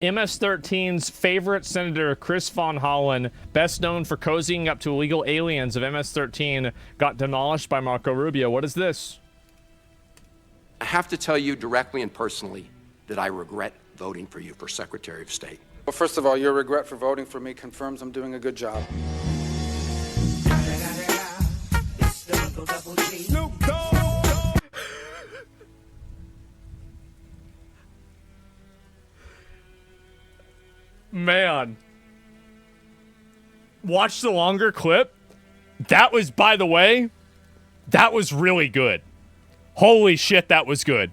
MS-13's favorite senator, Chris Von Hollen, best known for cozying up to illegal aliens of MS-13, got demolished by Marco Rubio. What is this? I have to tell you directly and personally that I regret voting for you for Secretary of State. Well, first of all, your regret for voting for me confirms I'm doing a good job. Man. Watch the longer clip. That was, by the way, that was really good. Holy shit, that was good.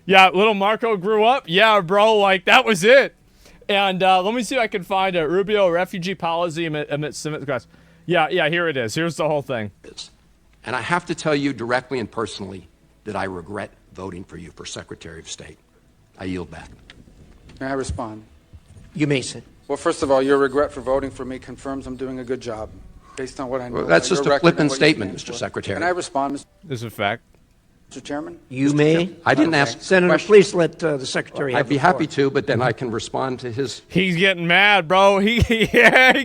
Yeah, little Marco grew up. Yeah, bro, like, that was it. And let me see if I can find a Rubio refugee policy amidst class. Yeah, here it is. Here's the whole thing. And I have to tell you directly and personally that I regret voting for you for Secretary of State. I yield back. May I respond? You may sit. Well, first of all, your regret for voting for me confirms I'm doing a good job, based on what I know. Well, that's just a flippant statement, Mr. for. Secretary. Can I respond, This is a fact. Mr. Chairman? You may. I didn't ask. Senator, please let the secretary have I'd be the floor. happy to, but then I can respond to his. He's getting mad, bro. He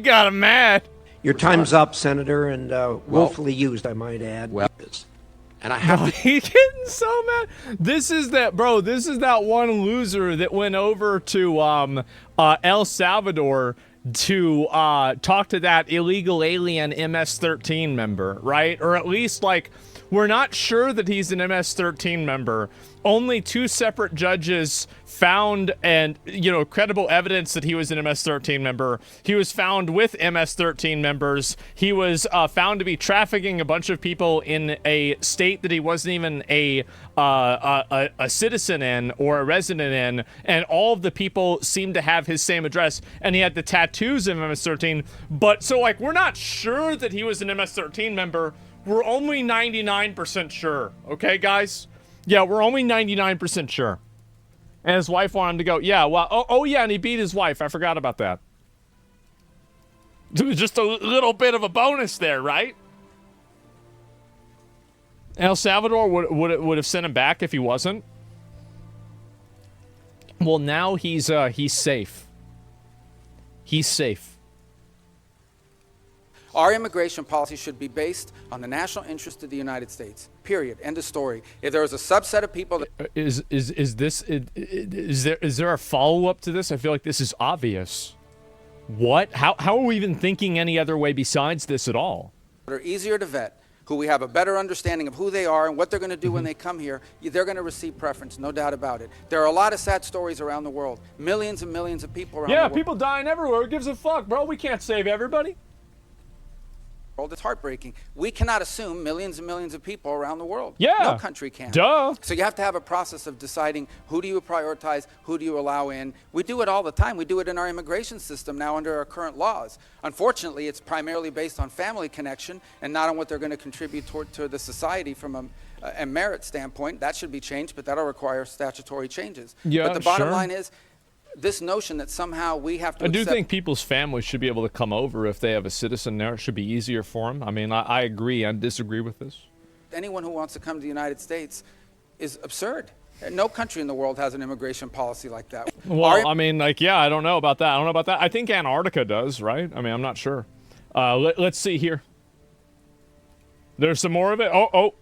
got him mad. Your time's up, Senator, and willfully used, I might add. Well, and I have to. He's getting so mad. This is that, bro. This is that one loser that went over to El Salvador to talk to that illegal alien MS-13 member, right? Or at least, like, we're not sure that he's an MS-13 member. Only two separate judges found credible evidence that he was an MS-13 member. He was found with MS-13 members. He was found to be trafficking a bunch of people in a state that he wasn't even a citizen in or a resident in, and all of the people seemed to have his same address, and he had the tattoos of MS-13. But so, like, we're not sure that he was an MS-13 member. We're only 99% sure. Okay, guys? Yeah, we're only 99% sure. And his wife wanted him to go, yeah, well, oh yeah, and he beat his wife. I forgot about that. It was just a little bit of a bonus there, right? El Salvador would have sent him back if he wasn't. Well, now he's safe. He's safe. Our immigration policy should be based on the national interest of the United States. Period. End of story. If there was a subset of people that is there a follow-up to this? I feel like this is obvious. What? How are we even thinking any other way besides this at all? are easier to vet, who we have a better understanding of who they are and what they're going to do when they come here, they're going to receive preference, no doubt about it. There are a lot of sad stories around the world. Millions and millions of people around the world. Yeah, people dying everywhere. Who gives a fuck, bro? We can't save everybody. It's heartbreaking. We cannot assume millions and millions of people around the world. Yeah. No country can. Duh. So you have to have a process of deciding who do you prioritize, who do you allow in. We do it all the time. We do it in our immigration system now under our current laws. Unfortunately, it's primarily based on family connection and not on what they're going to contribute to the society from a merit standpoint. That should be changed, but that'll require statutory changes. Yeah, but the bottom sure. line is, this notion that somehow we have to I do think people's families should be able to come over if they have a citizen there. It should be easier for them. I mean, I agree and disagree with this. Anyone who wants to come to the United States is absurd. No country in the world has an immigration policy like that. Well, I mean, like, yeah, I don't know about that. I think Antarctica does, right? I mean, I'm not sure. Let's see here. There's some more of it. Oh.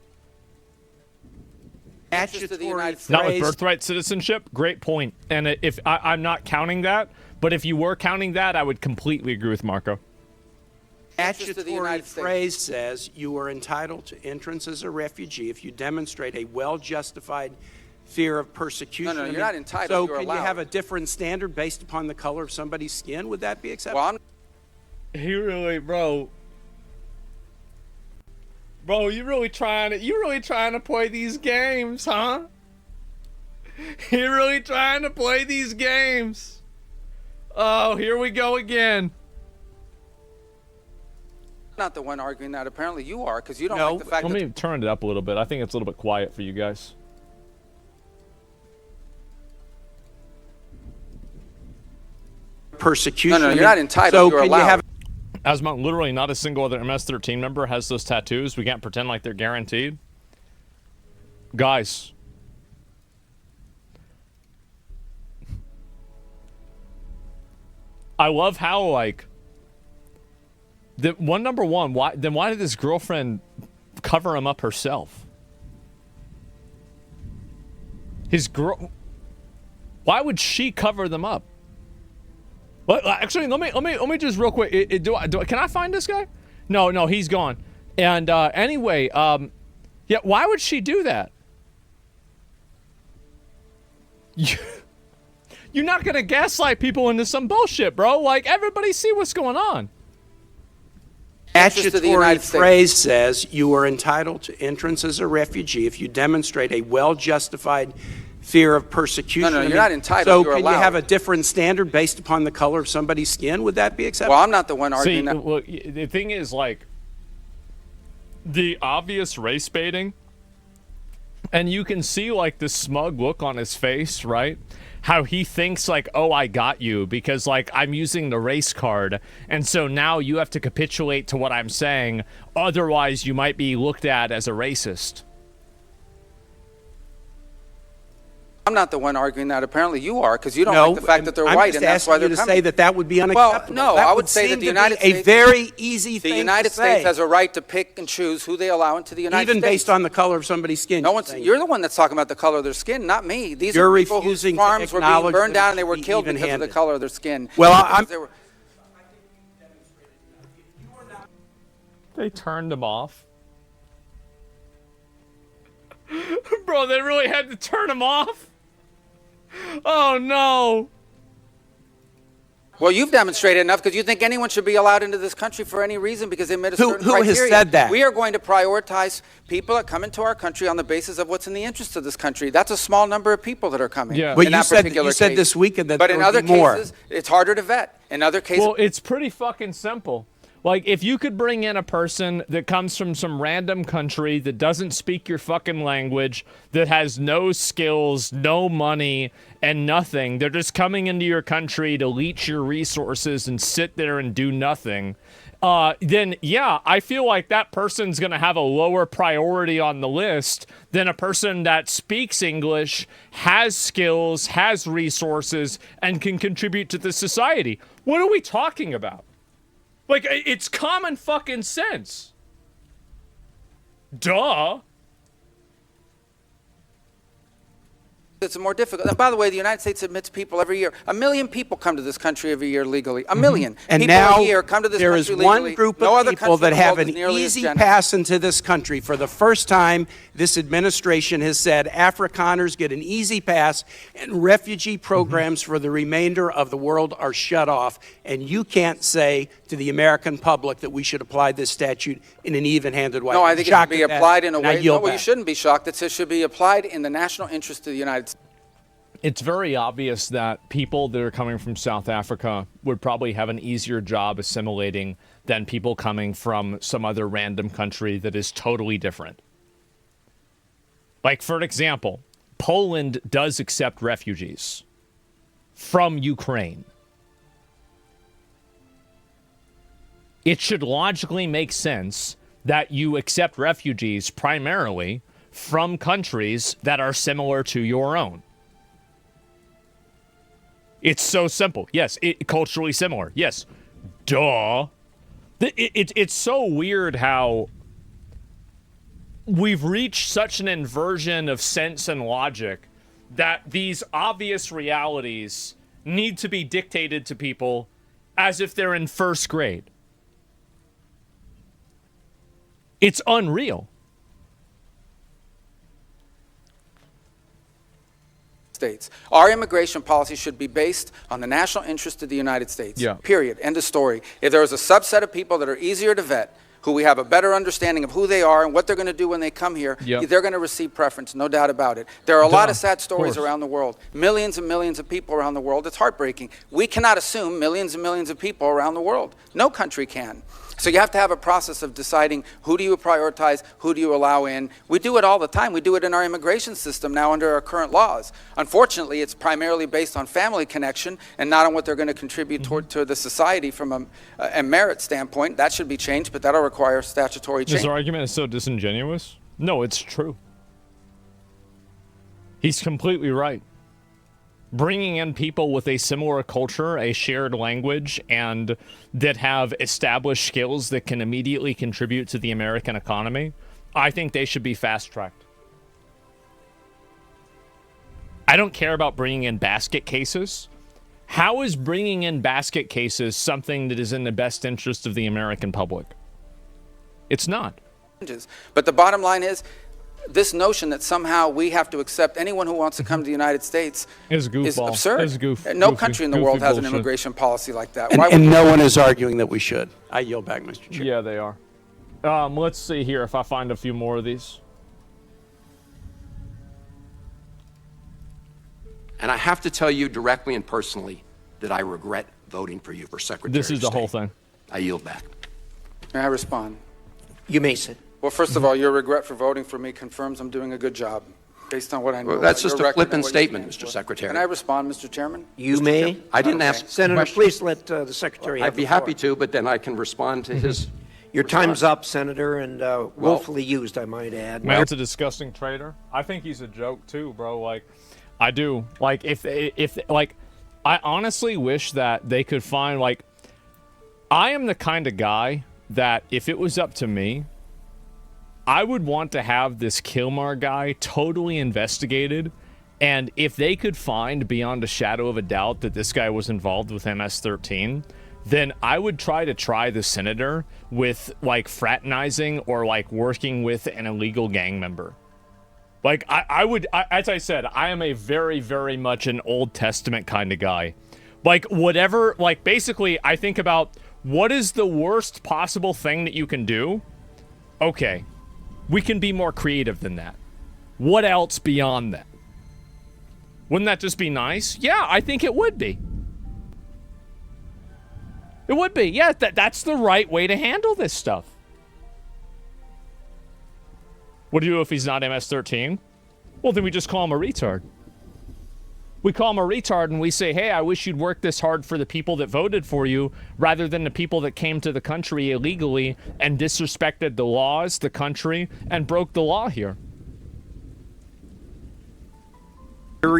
Not with birthright citizenship. Great point. And if I'm not counting that, but if you were counting that, I would completely agree with Marco. Statutory phrase says you are entitled to entrance as a refugee if you demonstrate a well-justified fear of persecution. No, you're not entitled. So you're can allowed. you have a different standard based upon the color of somebody's skin? Would that be acceptable? Well, Bro, you really trying to play these games, huh? You really trying to play these games? Oh, here we go again. Not the one arguing that. Apparently you are, because you don't No. like the fact Let that... me turn it up a little bit. I think it's a little bit quiet for you guys. Persecution. No, you're not entitled. So you're can allowed. you have Asmongold, literally not a single other MS-13 member has those tattoos. We can't pretend like they're guaranteed. Guys. I love how, like, number one, why did his girlfriend cover him up herself? Why would she cover them up? Well, actually, let me just real quick. Can I find this guy? No, he's gone. And anyway, yeah, why would she do that? You're not gonna gaslight people into some bullshit, bro. Like, everybody see what's going on. Statutory phrase says you are entitled to entrance as a refugee if you demonstrate a well-justified fear of persecution. No, you're not entitled. So you're can allowed. you have a different standard based upon the color of somebody's skin? Would that be acceptable? Well, I'm not the one arguing that. Well, the thing is, like, the obvious race baiting, and you can see, like, the smug look on his face, right? How he thinks, like, oh, I got you because, like, I'm using the race card, and so now you have to capitulate to what I'm saying, otherwise you might be looked at as a racist. I'm not the one arguing that. Apparently you are, because you don't like the fact that they're white, and that's why they're coming. I'm just asking you to say that would be unacceptable. Well, no, that I would say that the United States, a very easy thing the United to say. States has a right to pick and choose who they allow into the United States. Even based on the color of somebody's skin. You're the one that's talking about the color of their skin, not me. These You're are people whose refusing to farms were being acknowledge burned that down it and they were should be killed because of the even-handed. color of their skin. Well, They turned him off. Bro, they really had to turn him off? Oh, no. Well, you've demonstrated enough because you think anyone should be allowed into this country for any reason because they met a certain criteria. Who has said that? We are going to prioritize people that come into our country on the basis of what's in the interest of this country. That's a small number of people that are coming. Yeah. But in you that particular said case. this weekend that but there in would other be more. cases, it's harder to vet. In other cases, Well, it's pretty fucking simple. Like, if you could bring in a person that comes from some random country that doesn't speak your fucking language, that has no skills, no money, and nothing, they're just coming into your country to leech your resources and sit there and do nothing, then, yeah, I feel like that person's going to have a lower priority on the list than a person that speaks English, has skills, has resources, and can contribute to the society. What are we talking about? Like, it's common fucking sense. Duh. it's more difficult. And by the way, the United States admits people every year. 1 million people come to this country every year legally. 1 million. And people now a year come to this there is country one legally. group No of other people country in that the have world an is nearly as easy generous. pass into this country. For the first time, this administration has said Afrikaners get an easy pass and refugee programs for the remainder of the world are shut off. And you can't say to the American public that we should apply this statute in an even-handed way. No, I I'm think it should shocked be at that, applied in a and I way. yield No, well, you back. shouldn't be shocked. It should be applied in the national interest of the United States. It's very obvious that people that are coming from South Africa would probably have an easier job assimilating than people coming from some other random country that is totally different. Like, for an example, Poland does accept refugees from Ukraine. It should logically make sense that you accept refugees primarily from countries that are similar to your own. It's so simple. Yes, culturally similar. Yes. Duh. It's so weird how we've reached such an inversion of sense and logic that these obvious realities need to be dictated to people as if they're in first grade. It's unreal. States. Our immigration policy should be based on the national interest of the United States. Yeah. Period. End of story. If there is a subset of people that are easier to vet, who we have a better understanding of who they are and what they're going to do when they come here, Yep. they're going to receive preference, no doubt about it. There are a lot of sad stories course. around the world. Millions and millions of people around the world. It's heartbreaking. We cannot assume millions and millions of people around the world. No country can. So you have to have a process of deciding who do you prioritize, who do you allow in. We do it all the time. We do it in our immigration system now under our current laws. Unfortunately, it's primarily based on family connection and not on what they're going to contribute to the society from a merit standpoint. That should be changed, but that'll require statutory change. This argument is so disingenuous. No, it's true. He's completely right. bringing in people with a similar culture, a shared language, and that have established skills that can immediately contribute to the American economy, I think they should be fast-tracked. I don't care about bringing in basket cases. How is bringing in basket cases something that is in the best interest of the American public? It's not. But the bottom line is, this notion that somehow we have to accept anyone who wants to come to the United States is absurd. No country in the world has an immigration policy like that. And no one is arguing that we should. I yield back, Mr. Chair. Yeah, they are. Let's see here if I find a few more of these. And I have to tell you directly and personally that I regret voting for you for Secretary of State. This is the whole thing. I yield back. May I respond? You may sit. Well, first of all, your regret for voting for me confirms I'm doing a good job, based on what I know. Well, that's about just your a record flippant and what you statement, stand Mr. for. Secretary. Can I respond, Mr. Chairman? You may. I didn't Okay. ask a Senator, question. please let the Secretary have I'd be the floor. happy to, but then I can respond to his. Your time's up, Senator, and willfully used, I might add. Man's a disgusting traitor. I think he's a joke too, bro. Like, I do. Like, if like, I honestly wish that they could find, like, I am the kind of guy that if it was up to me, I would want to have this Kilmar guy totally investigated, and if they could find beyond a shadow of a doubt that this guy was involved with MS-13, then I would try the senator with, like, fraternizing or, like, working with an illegal gang member. Like, I would, as I said, I am a very, very much an Old Testament kind of guy. Like, whatever, like, basically, I think about what is the worst possible thing that you can do? Okay, we can be more creative than that. What else beyond that? Wouldn't that just be nice? Yeah, I think it would be. It would be. Yeah, that's the right way to handle this stuff. What do you do if he's not MS-13? Well, then we just call him a retard. We call him a retard and we say, hey, I wish you'd work this hard for the people that voted for you rather than the people that came to the country illegally and disrespected the laws, the country, and broke the law here.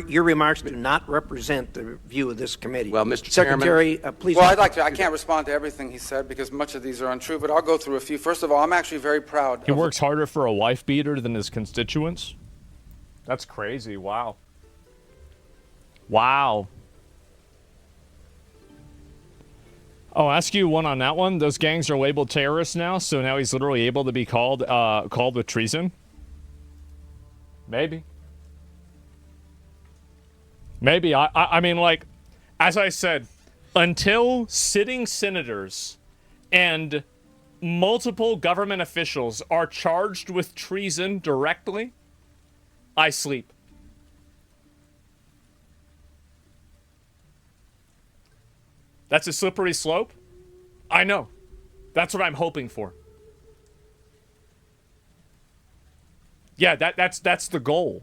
Your remarks do not represent the view of this committee. Well, Mr. Secretary, please. Well, I'd like to. I can't respond to everything he said because much of these are untrue, but I'll go through a few. First of all, I'm actually very proud. He works harder for a wife beater than his constituents? That's crazy. Wow. Wow. Oh, ask you one on that one. Those gangs are labeled terrorists now, so now he's literally able to be called with treason? Maybe. Maybe. I mean, like, as I said, until sitting senators and multiple government officials are charged with treason directly, I sleep. That's a slippery slope? I know. That's what I'm hoping for. Yeah, that's the goal.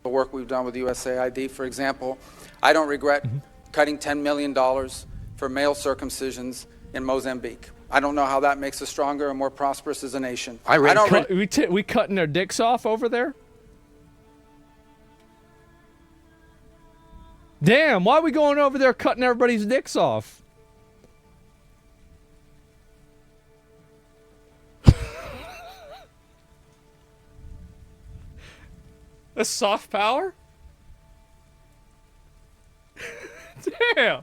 The work we've done with USAID, for example, I don't regret cutting $10 million for male circumcisions in Mozambique. I don't know how that makes us stronger and more prosperous as a nation. We cutting their dicks off over there? Damn, why are we going over there cutting everybody's dicks off? That's soft power? Damn.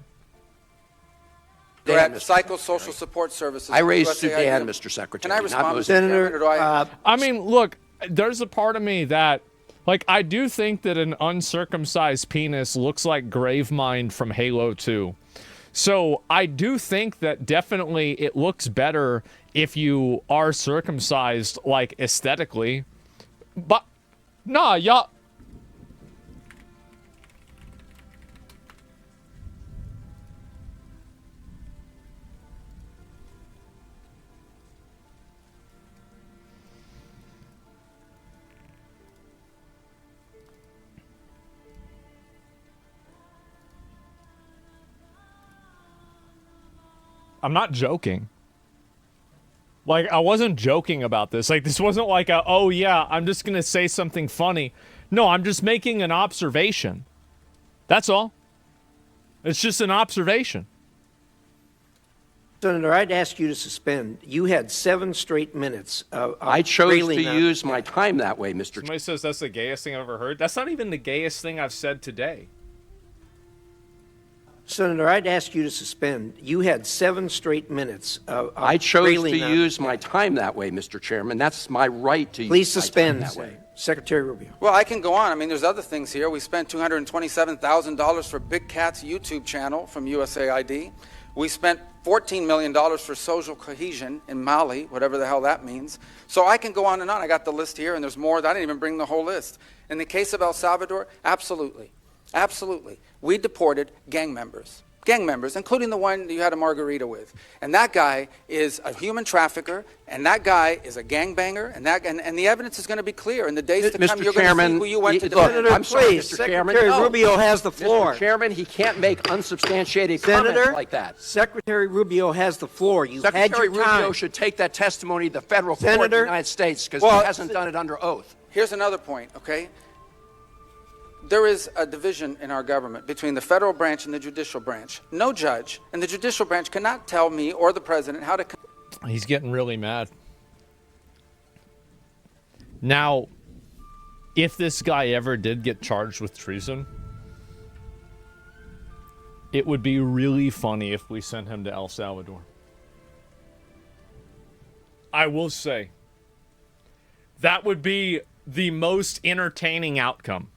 We're at psychosocial support services. I raised USAID. Sudan, Mr. Secretary. Can I respond, not Mr. Senator, Chairman, or do I? I mean, look, there's a part of me that, like, I do think that an uncircumcised penis looks like Gravemind from Halo 2. So I do think that definitely it looks better if you are circumcised, like, aesthetically. But, nah, y'all. I'm not joking. Like, I wasn't joking about this. Like, this wasn't like a, oh yeah, I'm just gonna say something funny. No, I'm just making an observation. That's all. It's just an observation. Senator, I'd ask you to suspend. You had 7 straight minutes of I chose to railing on- use my time that way, Mr. Somebody says that's the gayest thing I've ever heard. That's not even the gayest thing I've said today. Senator, I'd ask you to suspend. You had 7 straight minutes of I chose to railing on- use my time that way, Mr. Chairman. That's my right to Please use my suspend time that way. Secretary Rubio. Well, I can go on. I mean, there's other things here. We spent $227,000 for Big Cat's YouTube channel from USAID. We spent $14 million for social cohesion in Mali, whatever the hell that means. So I can go on and on. I got the list here, and there's more. I didn't even bring the whole list. In the case of El Salvador, absolutely. Absolutely. We deported gang members, including the one you had a margarita with. And that guy is a human trafficker, and that guy is a gangbanger, and the evidence is going to be clear. In the days to come, Mr. you're going to Chairman, see who you went to look, defend. I'm sorry, please, Mr. Chairman. Secretary No. Rubio has the floor. Mr. Chairman, he can't make unsubstantiated Senator, comments like that. Secretary Rubio has the floor. You had Secretary your time. Rubio should take that testimony to the federal court in the Senator, United States because well, he hasn't done it under oath. Here's another point, okay? There is a division in our government between the federal branch and the judicial branch. No judge in the judicial branch cannot tell me or the president how to... He's getting really mad. Now, if this guy ever did get charged with treason, it would be really funny if we sent him to El Salvador. I will say, that would be the most entertaining outcome.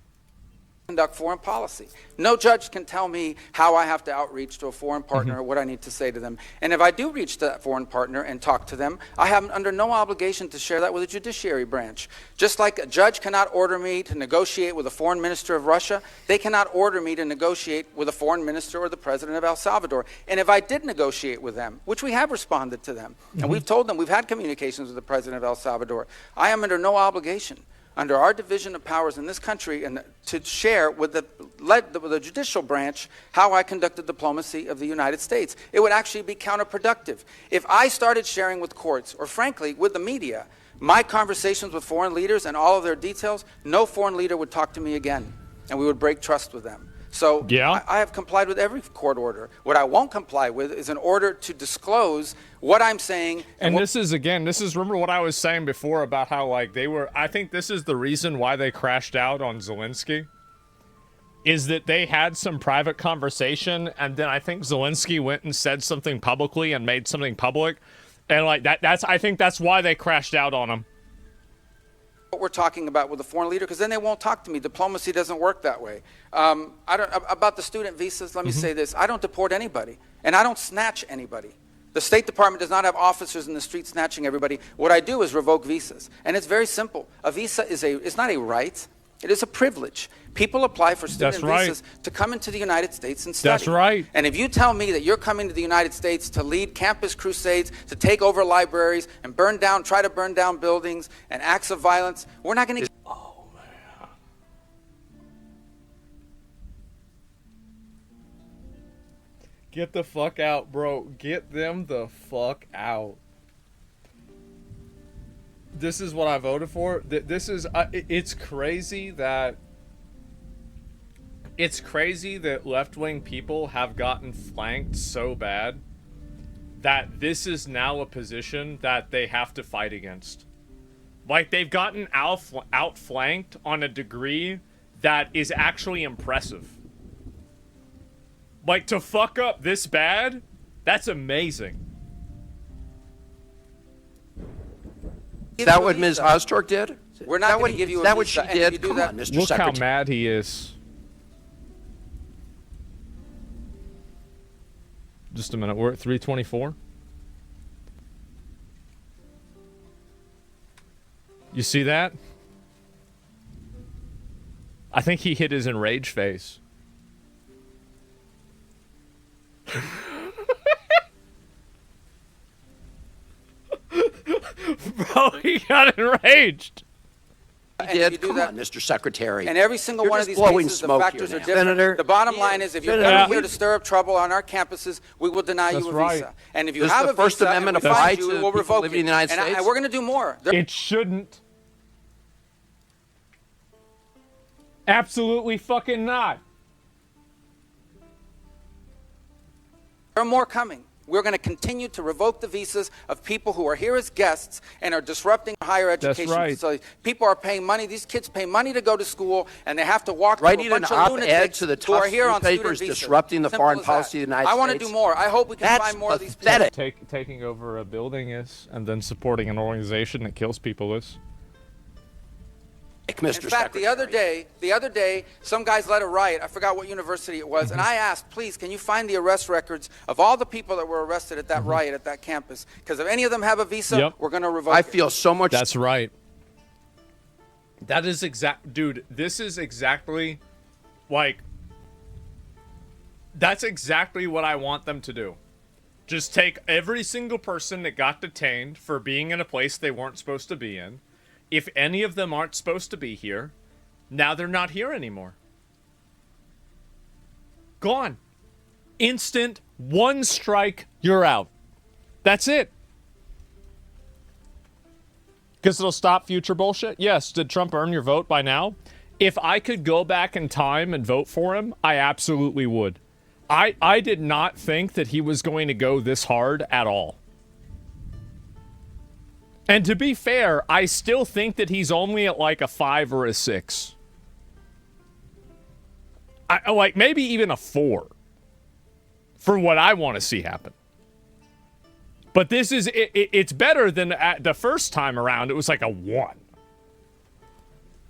conduct foreign policy. No judge can tell me how I have to outreach to a foreign partner or what I need to say to them. And if I do reach to that foreign partner and talk to them, I am under no obligation to share that with the judiciary branch. Just like a judge cannot order me to negotiate with a foreign minister of Russia, they cannot order me to negotiate with a foreign minister or the president of El Salvador. And if I did negotiate with them, which we have responded to them, and we've told them, we've had communications with the president of El Salvador, I am under no obligation under our division of powers in this country and to share with the judicial branch how I conducted diplomacy of the United States. It would actually be counterproductive. If I started sharing with courts, or frankly, with the media, my conversations with foreign leaders and all of their details, no foreign leader would talk to me again, and we would break trust with them. So yeah. I have complied with every court order. What I won't comply with is an order to disclose what I'm saying. And this is, remember what I was saying before about how, like, I think this is the reason why they crashed out on Zelensky, is that they had some private conversation, and then I think Zelensky went and said something publicly and made something public. And, like, I think that's why they crashed out on him. What we're talking about with a foreign leader, because then they won't talk to me. Diplomacy doesn't work that way. About the student visas, let me say this. I don't deport anybody, and I don't snatch anybody. The State Department does not have officers in the street snatching everybody. What I do is revoke visas, and it's very simple. A visa is not a right. It is a privilege. People apply for student visas to come into the United States and study. That's right. And if you tell me that you're coming to the United States to lead campus crusades, to take over libraries, and try to burn down buildings, and acts of violence, we're not going to... Oh, man. Get the fuck out, bro. Get them the fuck out. This is what I voted for. This is it's crazy that left-wing people have gotten flanked so bad that this is now a position that they have to fight against. Like, they've gotten outflanked on a degree that is actually impressive. Like, to fuck up this bad, that's amazing. Is that what Ms. Ozturk did? We're not going to give you a Is that what visa, she and if you did? do Come that- on, Mr. Look Secretary. how mad he is. Just a minute, we're at 324. You see that? I think he hit his enraged face. Bro, he got enraged. And did. if you do Come that- on, Mr. Secretary. And every single You're one of just these blowing cases, the smoke factors here are now. different. Senator- The bottom line is, if you're Senator- coming here to stir up trouble on our campuses, we will deny That's you a right. visa. And if you Does have the a First visa Amendment and we apply find you, to we will people revoke living in it. the United And States? we're going to do more. It shouldn't. Absolutely fucking not. There are more coming. We're going to continue to revoke the visas of people who are here as guests and are disrupting higher education right. facilities. People are paying money. These kids pay money to go to school, and they have to walk Writing through a an bunch of op-ed lunatics to the who are Tufts here on student newspapers visas. disrupting the Simple foreign as policy that. of the United I want to States. do more. I hope we can That's find more of these pathetic. people. Taking over a building is, and then supporting an organization that kills people is. Mr. In fact, Secretary. the other day, some guys led a riot. I forgot what university it was, and I asked, please, can you find the arrest records of all the people that were arrested at that riot at that campus? Because if any of them have a visa, Yep. we're going to revoke I it. feel so much. That's right. That is dude, this is exactly, like, that's exactly what I want them to do. Just take every single person that got detained for being in a place they weren't supposed to be in. If any of them aren't supposed to be here, now they're not here anymore. Gone. Instant, one strike, you're out. That's it. Because it'll stop future bullshit? Yes. Did Trump earn your vote by now? If I could go back in time and vote for him, I absolutely would. I did not think that he was going to go this hard at all. And to be fair, I still think that he's only at like a 5 or a 6. Like maybe even a 4. For what I want to see happen. But this is, it's better than the first time around. It was like a 1.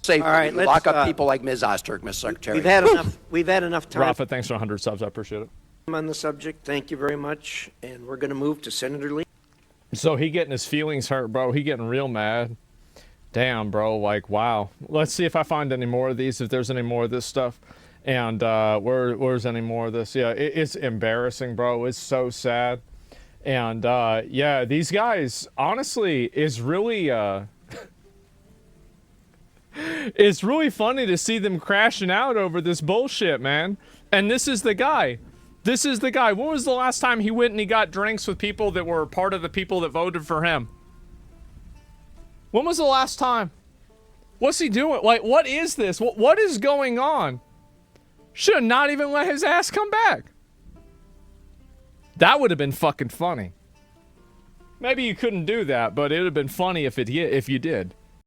Say, All right, lock let's, up people like Ms. Osterk, Mr. Secretary. We've had enough time Rafa, thanks for 100 subs. I appreciate it. on the subject. Thank you very much. And we're going to move to Senator Lee. So he getting his feelings hurt, bro. He getting real mad. Damn, bro. Like, wow. Let's see if I find any more of these, if there's any more of this stuff. And where's any more of this? Yeah, it's embarrassing, bro. It's so sad. And yeah, these guys, honestly, is really it's really funny to see them crashing out over this bullshit, man. And this is the guy. This is the guy. When was the last time he went and he got drinks with people that were part of the people that voted for him? When was the last time? What's he doing? Like, what is this? What is going on? Should not even let his ass come back. That would have been fucking funny. Maybe you couldn't do that, but it would have been funny if you did.